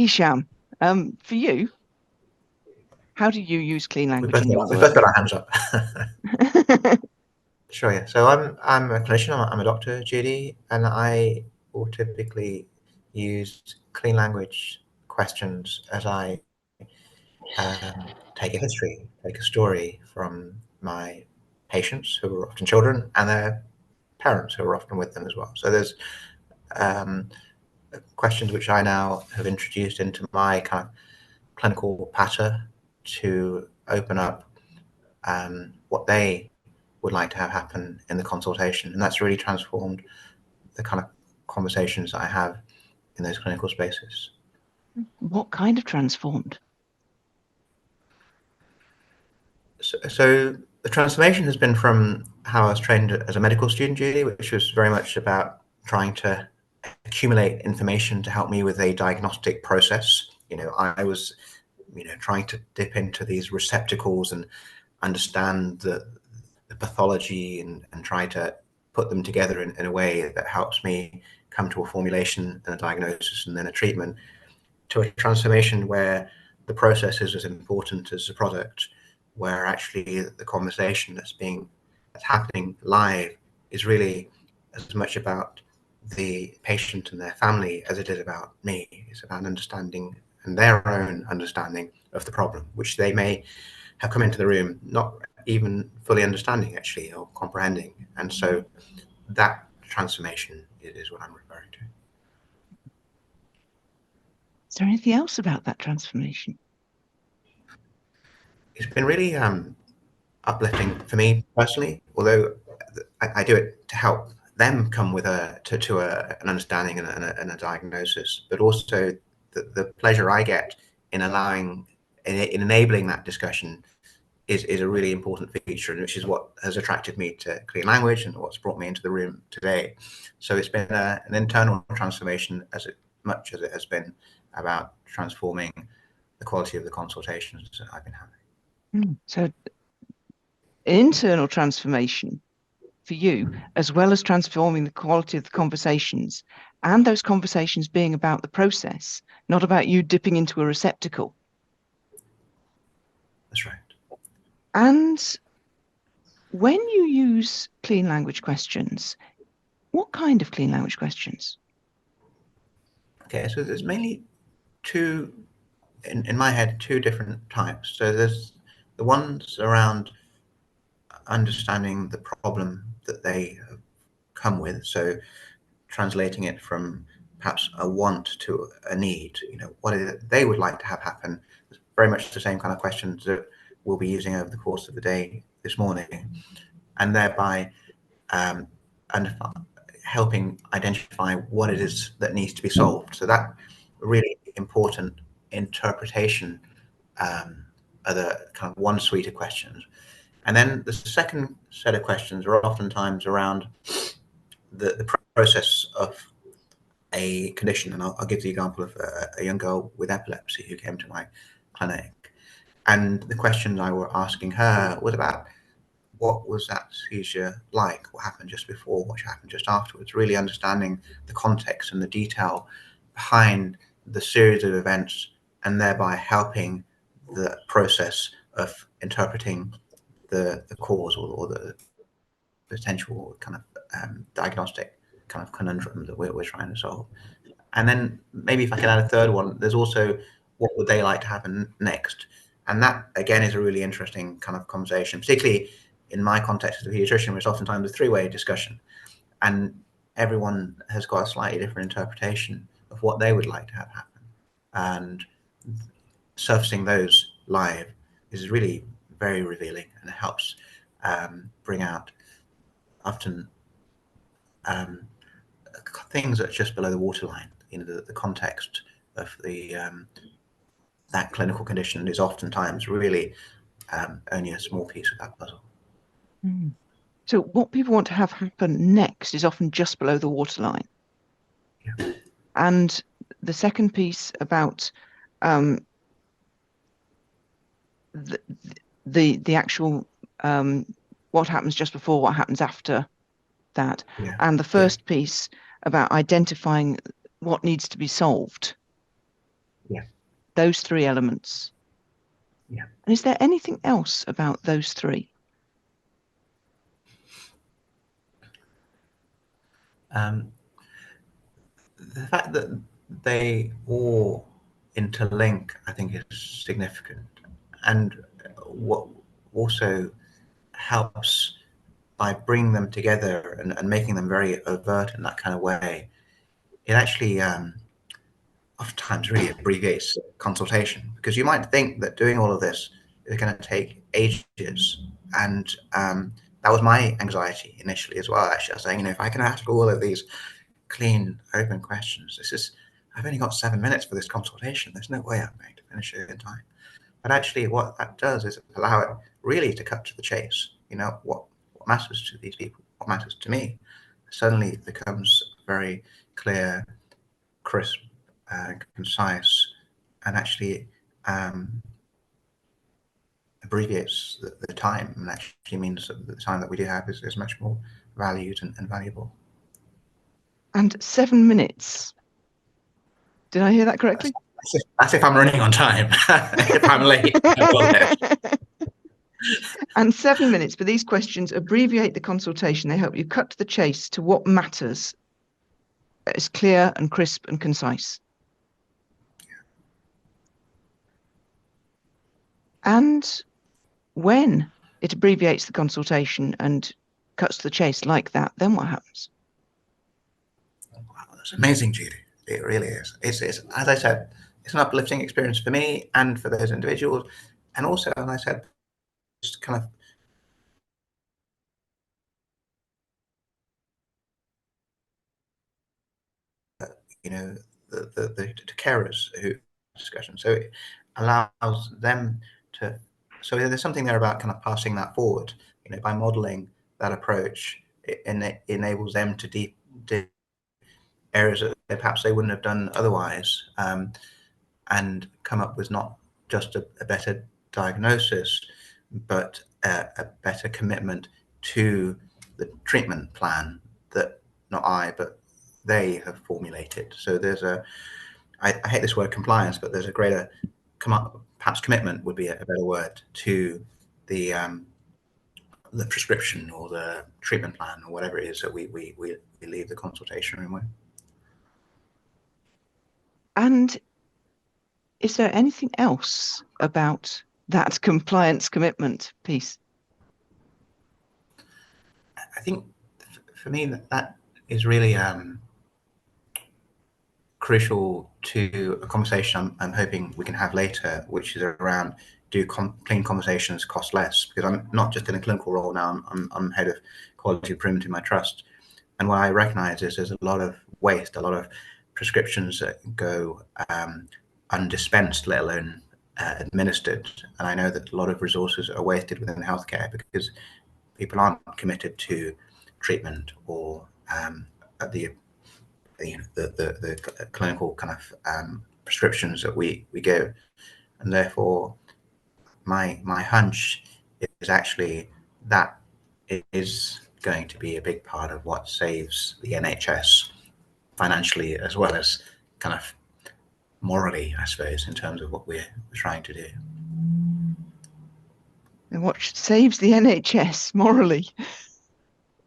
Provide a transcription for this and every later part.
Hesham, for you, how do you use clean language in your We both work? got our hands up. Sure, yeah. So I'm a clinician. I'm a doctor, Judy, and I will typically use clean language questions as I take a history, take a story from my patients, who are often children, and their parents, who are often with them as well. So there's um, questions which I now have introduced into my kind of clinical patter to open up what they would like to have happen in the consultation. And that's really transformed the kind of conversations I have in those clinical spaces. What kind of transformed? So the transformation has been from how I was trained as a medical student, Julie, which was very much about trying to accumulate information to help me with a diagnostic process. I was, trying to dip into these receptacles and understand the pathology and try to put them together in a way that helps me come to a formulation and a diagnosis and then a treatment, to a transformation where the process is as important as the product, where actually the conversation that's happening live is really as much about the patient and their family as it is about me. It's about understanding and their own understanding of the problem, which they may have come into the room not even fully understanding actually or comprehending. And so that transformation is what I'm referring to. Is there anything else about that transformation? It's been really uplifting for me personally, although I do it to help them come with an understanding and a diagnosis, but also the pleasure I get in enabling that discussion is a really important feature, which is what has attracted me to clean language and what's brought me into the room today. So it's been an internal transformation as much as it has been about transforming the quality of the consultations that I've been having. So internal transformation for you, as well as transforming the quality of the conversations, and those conversations being about the process, not about you dipping into a receptacle. That's right. And when you use clean language questions, what kind of clean language questions? Okay, so there's mainly two, in my head, two different types. So there's the ones around understanding the problem that they have come with. So translating it from perhaps a want to a need, what is it they would like to have happen? It's very much the same kind of questions that we'll be using over the course of the day this morning, and thereby helping identify what it is that needs to be solved. So that really important interpretation are the kind of one suite of questions. And then the second set of questions are oftentimes around the process of a condition. And I'll give the example of a young girl with epilepsy who came to my clinic. And the questions I were asking her was about, what was that seizure like? What happened just before? What happened just afterwards? Really understanding the context and the detail behind the series of events, and thereby helping the process of interpreting the cause or the potential kind of diagnostic kind of conundrum that we're trying to solve. And then maybe if I could add a third one, there's also what would they like to happen next? And that again is a really interesting kind of conversation, particularly in my context as a pediatrician, which is oftentimes a three-way discussion. And everyone has got a slightly different interpretation of what they would like to have happen. And surfacing those live is really very revealing, and it helps bring out often things that are just below the waterline. The context of that clinical condition is oftentimes really only a small piece of that puzzle. So what people want to have happen next is often just below the waterline. Yeah. And the second piece about the actual what happens just before, what happens after that, Yeah. and the first piece about identifying what needs to be solved. Yeah. Those three elements. Yeah. And is there anything else about those three? The fact that they all interlink, I think, is significant. And what also helps by bringing them together and making them very overt in that kind of way, it actually oftentimes really abbreviates consultation, because you might think that doing all of this is going to take ages. And that was my anxiety initially as well, actually. I was saying, if I can ask all of these clean, open questions, I've only got 7 minutes for this consultation. There's no way I'm going to finish it in time. But actually what that does is allow it really to cut to the chase. What matters to these people, what matters to me, suddenly becomes very clear, crisp, concise, and actually abbreviates the time, and actually means that the time that we do have is much more valued and valuable. And 7 minutes. Did I hear that correctly? That's if I'm running on time. If I'm late, I will. And 7 minutes, but these questions abbreviate the consultation. They help you cut to the chase to what matters. It's clear and crisp and concise. And when it abbreviates the consultation and cuts to the chase like that, then what happens? Wow, that's amazing, Judy. It really is. It's as I said, it's an uplifting experience for me and for those individuals. And also, as I said, just kind of the carers who discussion. So it allows them to. So there's something there about kind of passing that forward. By modeling that approach, it enables them to deep areas that perhaps they wouldn't have done otherwise, and come up with not just a better diagnosis, but a better commitment to the treatment plan that not I, but they have formulated. So there's I hate this word compliance, but there's a greater, perhaps commitment would be a better word, to the prescription or the treatment plan or whatever it is that we leave the consultation room with. And is there anything else about that compliance commitment piece? I think for me that is really crucial to a conversation I'm hoping we can have later, which is around, do clean conversations cost less? Because I'm not just in a clinical role now, I'm head of quality improvement in my trust. And what I recognize is there's a lot of waste, a lot of prescriptions that go undispensed, let alone administered. And I know that a lot of resources are wasted within healthcare because people aren't committed to treatment or the clinical kind of prescriptions that we give. And therefore my hunch is actually that it is going to be a big part of what saves the NHS financially, as well as kind of morally, I suppose, in terms of what we're trying to do. And what saves the NHS morally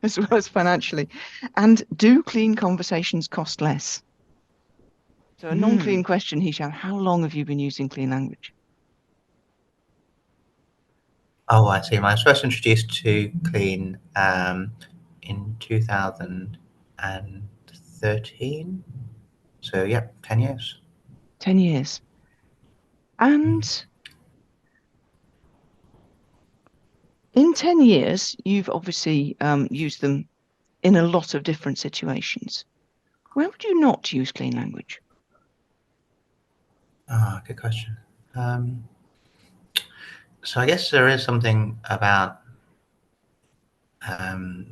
as well as financially? And do clean conversations cost less? So a non-clean question, Hesham, how long have you been using clean language? Oh, I see. I was first introduced to clean in 2013. So yeah, 10 years. 10 years. And in 10 years, you've obviously used them in a lot of different situations. Where would you not use clean language? Good question. So I guess there is something about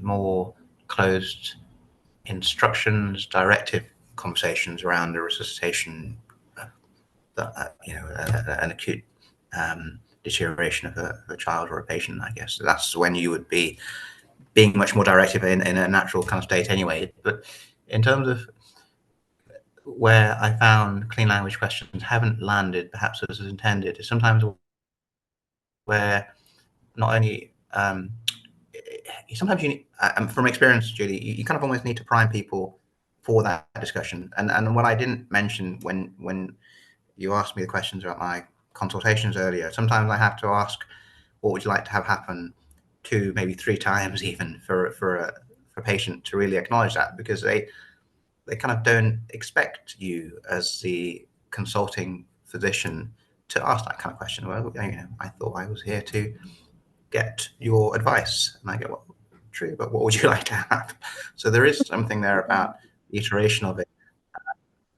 more closed instructions, directive conversations around the resuscitation, an acute deterioration of a child or a patient. I guess that's when you would be being much more directive in a natural kind of state anyway. But in terms of where I found clean language questions haven't landed perhaps as intended is sometimes where not only sometimes you need, from experience, Julie, you kind of almost need to prime people for that discussion. And what I didn't mention when you asked me the questions about my consultations earlier, sometimes I have to ask, what would you like to have happen 2, maybe 3 times even for a patient to really acknowledge that, because they kind of don't expect you as the consulting physician to ask that kind of question. Well, I thought I was here to get your advice. And I go, well, true, but what would you like to have? So there is something there about the iteration of it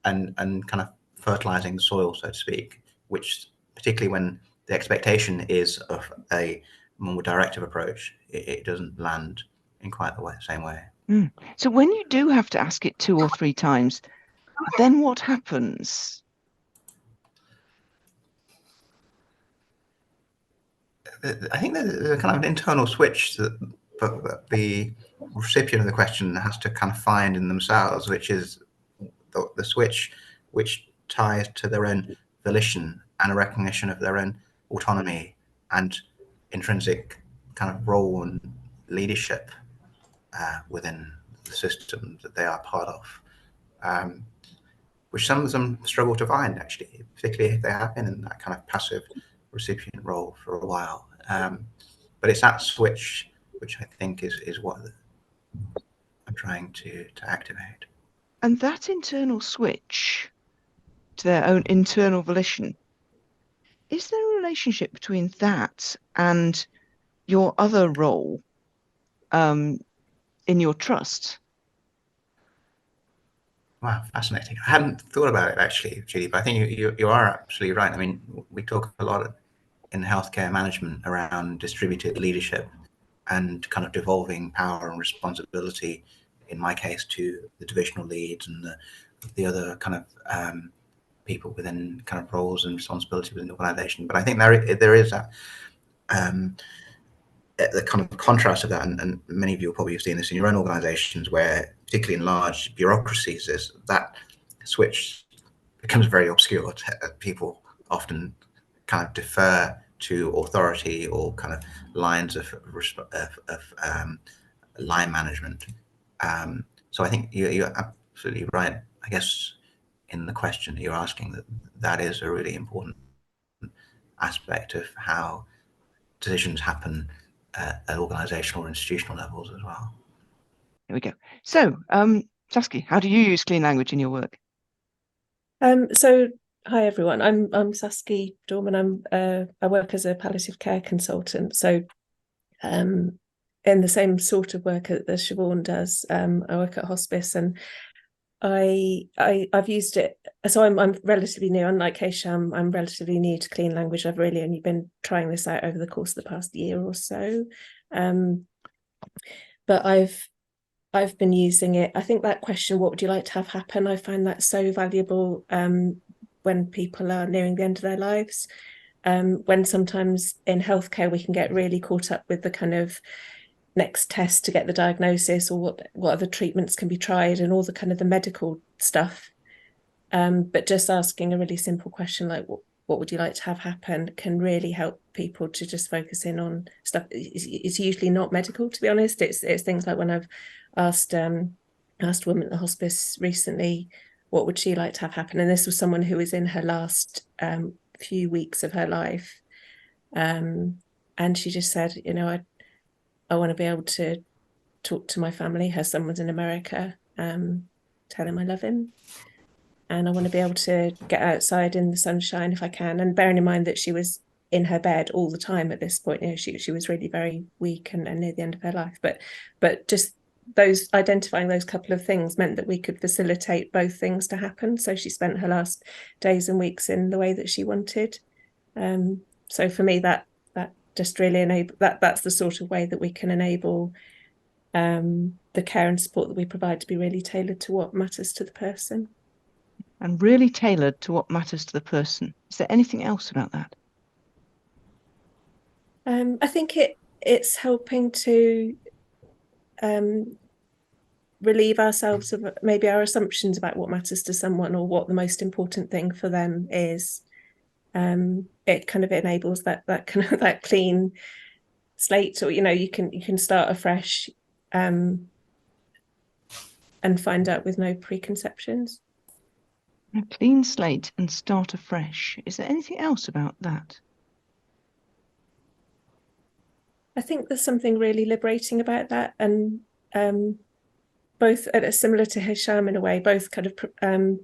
and kind of fertilizing the soil, so to speak, which particularly when the expectation is of a more directive approach, it doesn't land in quite the same way. So when you do have to ask it 2 or 3 times, then what happens? I think there's a kind of an internal switch that the recipient of the question has to kind of find in themselves, which is the switch which ties to their own volition and a recognition of their own autonomy and intrinsic kind of role and leadership within the system that they are part of, which some of them struggle to find, actually, particularly if they have been in that kind of passive recipient role for a while. But it's that switch which I think is what I'm trying to activate. And that internal switch to their own internal volition, is there a relationship between that and your other role in your trust? Wow, fascinating. I hadn't thought about it actually, Judy, but I think you are absolutely right. I mean, we talk a lot in healthcare management around distributed leadership and kind of devolving power and responsibility, in my case, to the divisional leads and the other kind of people within kind of roles and responsibility within the organization. But I think there is that the kind of contrast of that, and many of you will probably have seen this in your own organizations, where particularly in large bureaucracies, is that switch becomes very obscure. People often kind of defer to authority or kind of lines of line management. So I think you're absolutely right. I guess in the question that you're asking, that is a really important aspect of how decisions happen at organizational or institutional levels as well. There we go. So, Saskia, how do you use clean language in your work? So hi everyone, I'm Saskia Dorman. I work as a palliative care consultant. So in the same sort of work that Siobhan does, I work at hospice, and I've used it. So I'm relatively new, unlike Hesham, I'm relatively new to clean language. I've really only been trying this out over the course of the past year or so. But I've been using it. I think that question, what would you like to have happen? I find that so valuable when people are nearing the end of their lives. When sometimes in healthcare, we can get really caught up with the kind of next test to get the diagnosis, or what other treatments can be tried, and all the kind of the medical stuff. But just asking a really simple question like, what would you like to have happen, can really help people to just focus in on stuff. It's usually not medical, to be honest. It's things like when I've asked a woman at the hospice recently, what would she like to have happen? And this was someone who was in her last few weeks of her life. And she just said, I want to be able to talk to my family. Her son was in America, tell him I love him. And I want to be able to get outside in the sunshine if I can. And bearing in mind that she was in her bed all the time at this point, she was really very weak and near the end of her life. But just those identifying those couple of things meant that we could facilitate both things to happen. So she spent her last days and weeks in the way that she wanted. So for me, that just really that's the sort of way that we can enable the care and support that we provide to be really tailored to what matters to the person. And really tailored to what matters to the person. Is there anything else about that? I think it's helping to relieve ourselves of maybe our assumptions about what matters to someone or what the most important thing for them is. It kind of enables that kind of that clean slate, or you can start afresh, and find out with no preconceptions. A clean slate and start afresh. Is there anything else about that? I think there's something really liberating about that, and both similar to Hesham in a way, both kind of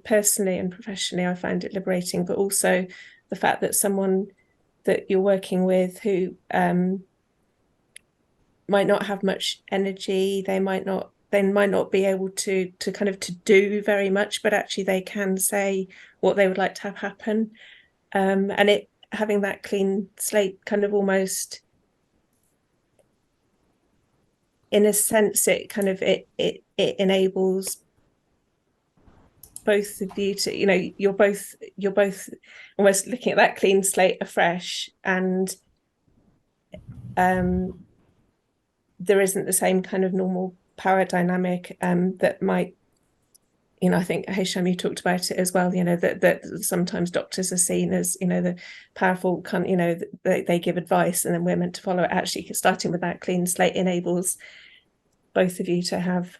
personally and professionally, I find it liberating, but also the fact that someone that you're working with who might not have much energy, they might not be able to kind of to do very much, but actually they can say what they would like to have happen, and it having that clean slate kind of almost, in a sense, it kind of it enables both of you to, you're both almost looking at that clean slate afresh, and there isn't the same kind of normal power dynamic that might, I think Hesham, you talked about it as well, that sometimes doctors are seen as, the powerful they give advice and then we're meant to follow it. Actually, starting with that clean slate enables both of you to have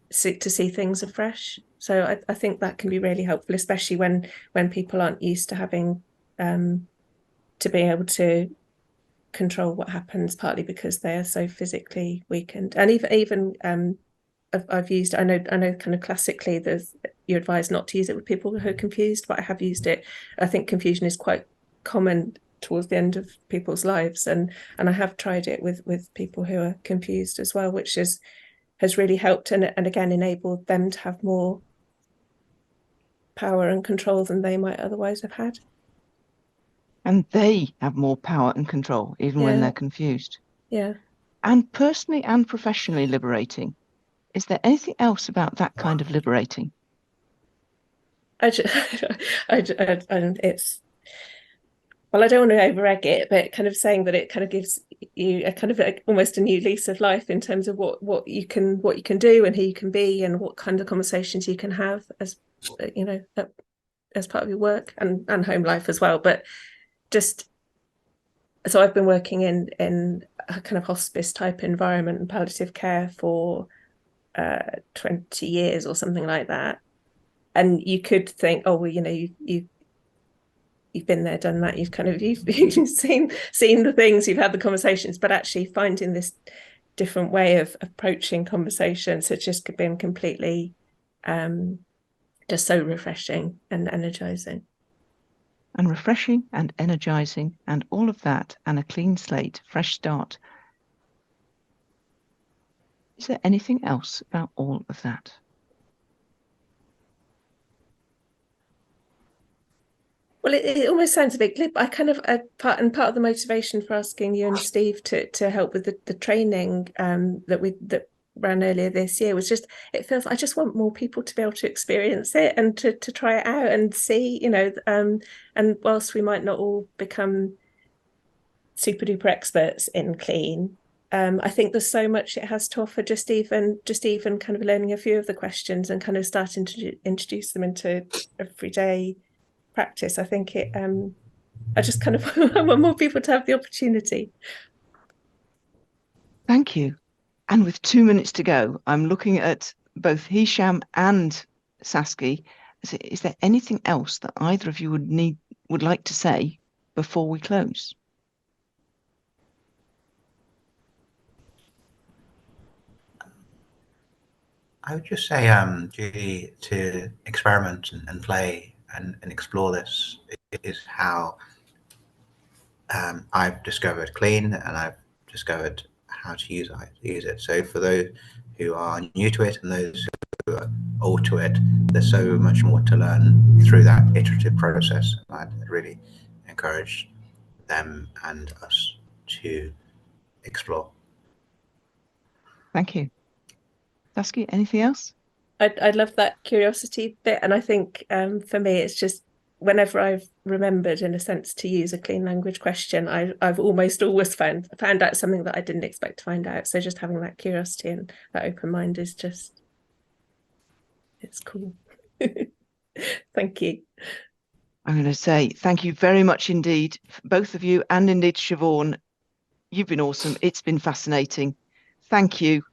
to see things afresh. So I think that can be really helpful, especially when people aren't used to having to be able to control what happens, partly because they are so physically weakened. And even I've used, I know kind of classically you're advised not to use it with people who are confused, but I have used it. I think confusion is quite common towards the end of people's lives, and I have tried it with people who are confused as well, which has really helped, and again enabled them to have more power and control than they might otherwise have had. And they have more power and control even when they're confused. Yeah. And personally and professionally liberating. Is there anything else about that kind of liberating? It's, well, I don't want to over-egg it, but kind of saying that it kind of gives you a kind of almost a new lease of life in terms of what you can do and who you can be and what kind of conversations you can have as as part of your work and home life as well. But just, so I've been working in a kind of hospice type environment and palliative care for 20 years or something like that, and you could think, oh well, you've been there, done that, you've seen the things, you've had the conversations, but actually finding this different way of approaching conversations has just been completely just so refreshing and energizing. And refreshing and energizing and all of that, and a clean slate, fresh start. Is there anything else about all of that? Well, it almost sounds a bit glib. I kind of part of the motivation for asking you and Steve to help with the training that ran earlier this year was just, it feels, I just want more people to be able to experience it and to try it out and see, and whilst we might not all become super duper experts in clean, I think there's so much it has to offer, just even kind of learning a few of the questions and kind of starting to introduce them into everyday practice. I think it I just kind of I want more people to have the opportunity. Thank you. And with 2 minutes to go, I'm looking at both Hesham and Saskia. Is there anything else that either of you would like to say before we close? I would just say, Judy, to experiment and play and explore this is how I've discovered clean, and I've discovered how to use it. So for those who are new to it and those who are old to it, there's so much more to learn through that iterative process. I'd really encourage them and us to explore. Thank you. Saskia, anything else? I love that curiosity bit, and I think for me it's just whenever I've remembered, in a sense, to use a clean language question, I've almost always found out something that I didn't expect to find out. So just having that curiosity and that open mind is just, it's cool. Thank you. I'm going to say thank you very much indeed, both of you, and indeed Siobhan. You've been awesome. It's been fascinating. Thank you.